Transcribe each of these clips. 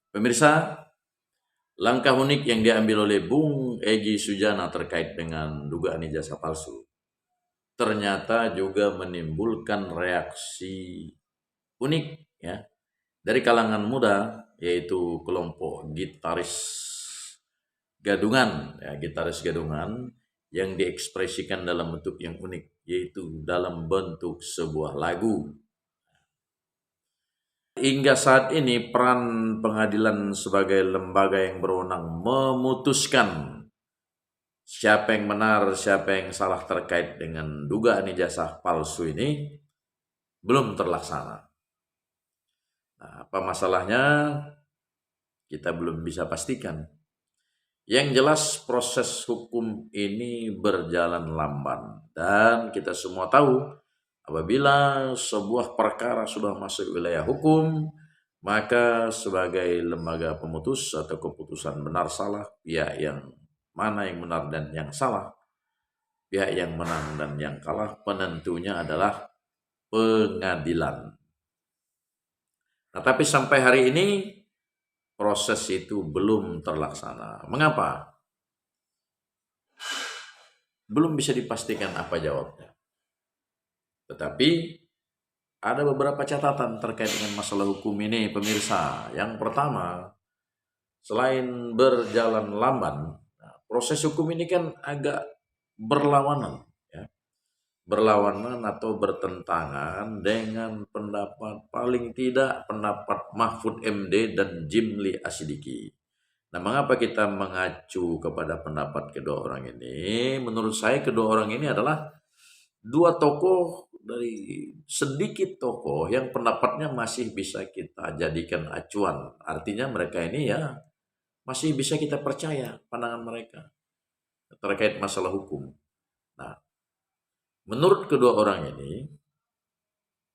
Pemirsa, langkah unik yang diambil oleh Bung Egy Sujana terkait dengan dugaan ijazah palsu ternyata juga menimbulkan reaksi unik ya dari kalangan muda, yaitu kelompok gitaris gadungan yang diekspresikan dalam bentuk yang unik, yaitu dalam bentuk sebuah lagu. Hingga saat ini peran pengadilan sebagai lembaga yang berwenang memutuskan siapa yang benar, siapa yang salah terkait dengan dugaan ijazah palsu ini belum terlaksana. Nah, apa masalahnya? Kita belum bisa pastikan. Yang jelas proses hukum ini berjalan lamban dan kita semua tahu apabila sebuah perkara sudah masuk wilayah hukum, maka sebagai lembaga pemutus atau keputusan benar salah, pihak yang mana yang benar dan yang salah, pihak yang menang dan yang kalah, penentunya adalah pengadilan. Nah, tapi sampai hari ini proses itu belum terlaksana. Mengapa? Belum bisa dipastikan apa jawabnya. Tetapi ada beberapa catatan terkait dengan masalah hukum ini, pemirsa. Yang pertama, selain berjalan lamban, proses hukum ini kan agak berlawanan, ya. Berlawanan atau bertentangan dengan pendapat, paling tidak pendapat Mahfud MD dan Jimli Asidiki. Nah, mengapa kita mengacu kepada pendapat kedua orang ini? Menurut saya kedua orang ini adalah dua tokoh dari sedikit tokoh yang pendapatnya masih bisa kita jadikan acuan. Artinya mereka ini ya masih bisa kita percaya pandangan mereka terkait masalah hukum. Nah, menurut kedua orang ini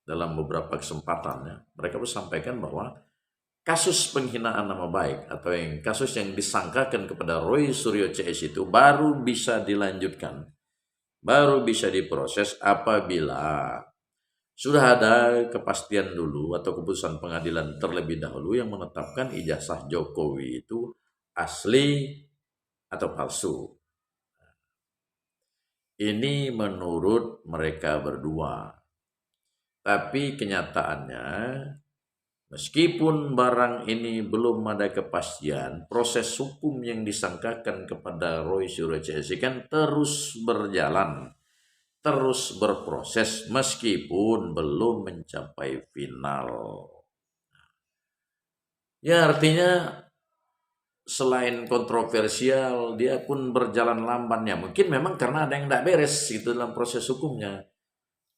dalam beberapa kesempatannya mereka sampaikan bahwa kasus penghinaan nama baik atau kasus yang disangkakan kepada Roy Suryo CS itu baru bisa dilanjutkan, baru bisa diproses apabila sudah ada kepastian dulu atau keputusan pengadilan terlebih dahulu yang menetapkan ijazah Jokowi itu asli atau palsu. Ini menurut mereka berdua. Tapi kenyataannya, meskipun barang ini belum ada kepastian, proses hukum yang disangkakan kepada Roy Suryo CS kan terus berjalan, terus berproses meskipun belum mencapai final. Ya, artinya selain kontroversial, dia pun berjalan lamban ya. Mungkin memang karena ada yang tidak beres gitu dalam proses hukumnya.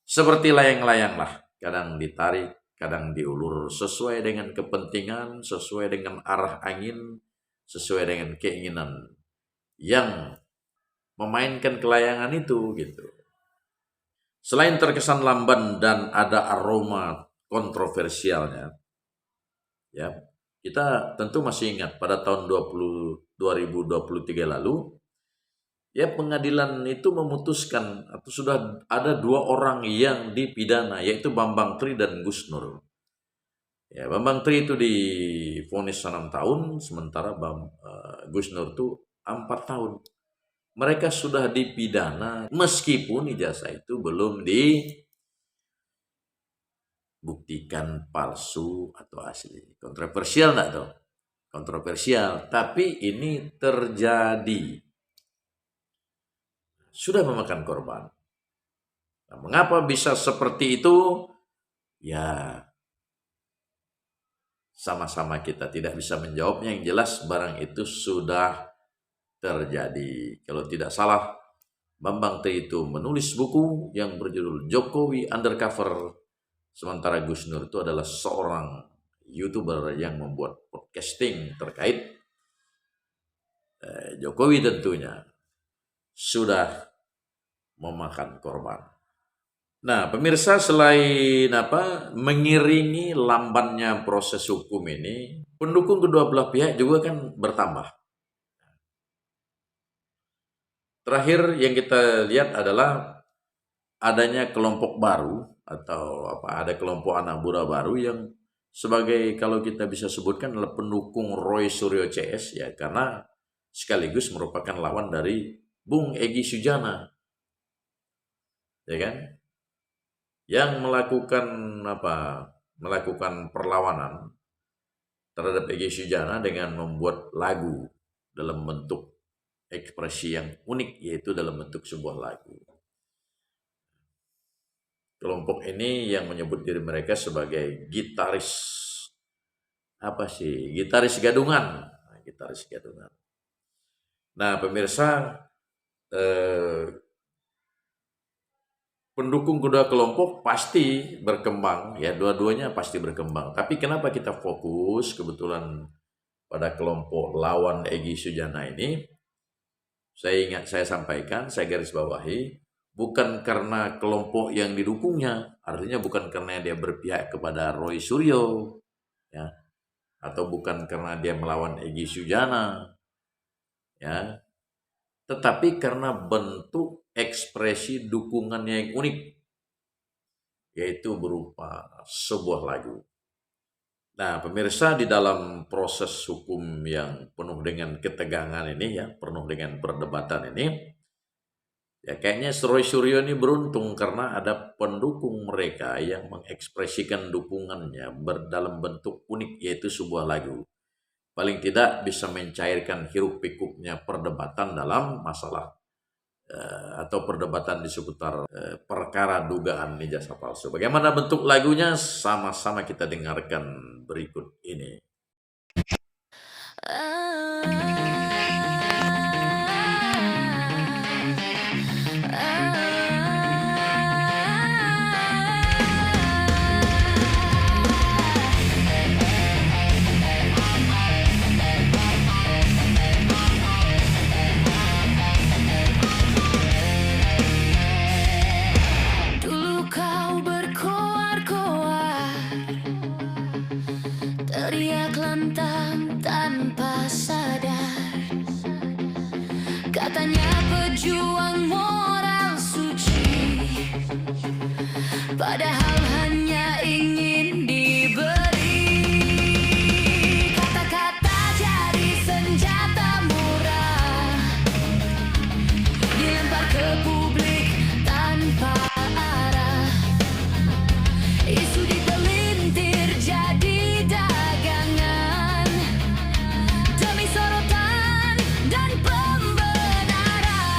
Seperti layang-layang lah, kadang ditarik, kadang diulur sesuai dengan kepentingan, sesuai dengan arah angin, sesuai dengan keinginan yang memainkan kelayangan itu gitu. Selain terkesan lamban dan ada aroma kontroversialnya, ya, kita tentu masih ingat pada tahun 2023 lalu, ya pengadilan itu memutuskan atau sudah ada dua orang yang dipidana, yaitu Bambang Tri dan Gus Nur. Ya, Bambang Tri itu divonis 6 tahun, sementara Gus Nur itu 4 tahun. Mereka sudah dipidana meskipun ijazah itu belum dibuktikan palsu atau asli. Kontroversial enggak tuh? Kontroversial, tapi ini terjadi. Sudah memakan korban. Nah, mengapa bisa seperti itu? Ya, sama-sama kita tidak bisa menjawabnya. Yang jelas barang itu sudah terjadi. Kalau tidak salah, Bambang Tri itu menulis buku yang berjudul Jokowi Undercover. Sementara Gus Nur itu adalah seorang YouTuber yang membuat podcasting terkait Jokowi tentunya sudah memakan korban. Nah, pemirsa, selain mengiringi lambannya proses hukum ini, pendukung kedua belah pihak juga kan bertambah. Terakhir yang kita lihat adalah adanya kelompok baru atau ada kelompok anak muda baru yang sebagai, kalau kita bisa sebutkan, adalah pendukung Roy Suryo CS ya, karena sekaligus merupakan lawan dari Bung Egy Sujana, ya kan, yang melakukan perlawanan terhadap Egy Sujana dengan membuat lagu dalam bentuk ekspresi yang unik, yaitu dalam bentuk sebuah lagu. Kelompok ini yang menyebut diri mereka sebagai gitaris gadungan. Nah, pemirsa, pendukung kedua kelompok pasti berkembang, ya, dua-duanya pasti berkembang. Tapi kenapa kita fokus kebetulan pada kelompok lawan Egy Sujana ini? Saya sampaikan, saya garis bawahi, bukan karena kelompok yang didukungnya, artinya bukan karena dia berpihak kepada Roy Suryo, ya, atau bukan karena dia melawan Egy Sujana, ya, tetapi karena bentuk ekspresi dukungannya yang unik, yaitu berupa sebuah lagu. Nah, pemirsa, di dalam proses hukum yang penuh dengan ketegangan ini, ya, penuh dengan perdebatan ini, ya, kayaknya Roy Suryo ini beruntung karena ada pendukung mereka yang mengekspresikan dukungannya dalam bentuk unik, yaitu sebuah lagu. Paling tidak bisa mencairkan hiruk pikuknya perdebatan dalam masalah atau perdebatan di seputar perkara dugaan ijazah palsu. Bagaimana bentuk lagunya? Sama-sama kita dengarkan berikut ini. Teriak lantang tanpa sadar, katanya pejuang moral suci, padahal hanya ingin diberi. Kata-kata jadi senjata murah, dilempar ke publik tanpa arah. Isu dipelintir jadi dagangan demi sorotan dan pembenaran.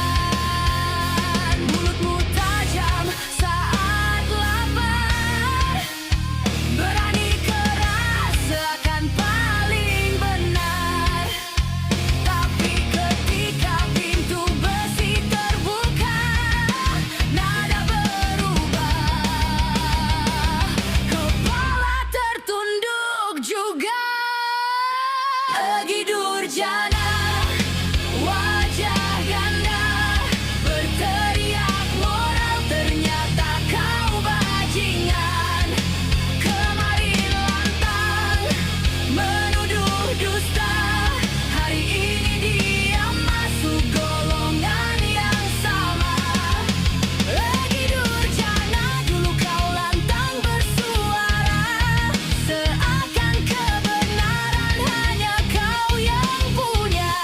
Mulutmu tajam saat lapar, berani keras seakan paling benar. Tapi ketika pintu besi terbuka, nada berubah, kepala tertunduk juga. Egy Durjana, wajah ganda, berteriak moral, ternyata kau bajingan. Kemarin lantang menuduh dusta, hari ini dia masuk golongan yang sama. Egy Durjana, dulu kau lantang bersuara, seakan kebenaran hanya kau yang punya.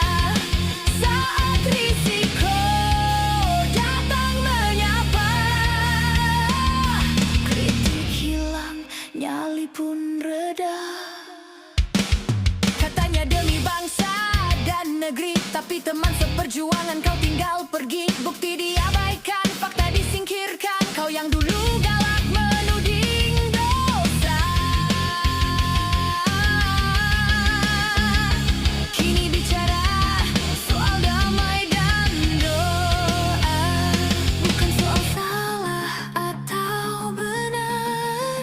Saat risiko datang menyapa, kritik hilang, nyali pun reda. Katanya demi bangsa dan negeri, tapi teman seperjuangan kau tinggal pergi. Bukti diabaikan, fakta disingkirkan, kau yang dulu galak menuding dosa, kini bicara soal damai dan doa. Bukan soal salah atau benar,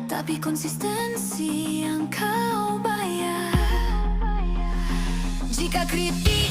tapi konsistensi yang kau bayar. Jika kritik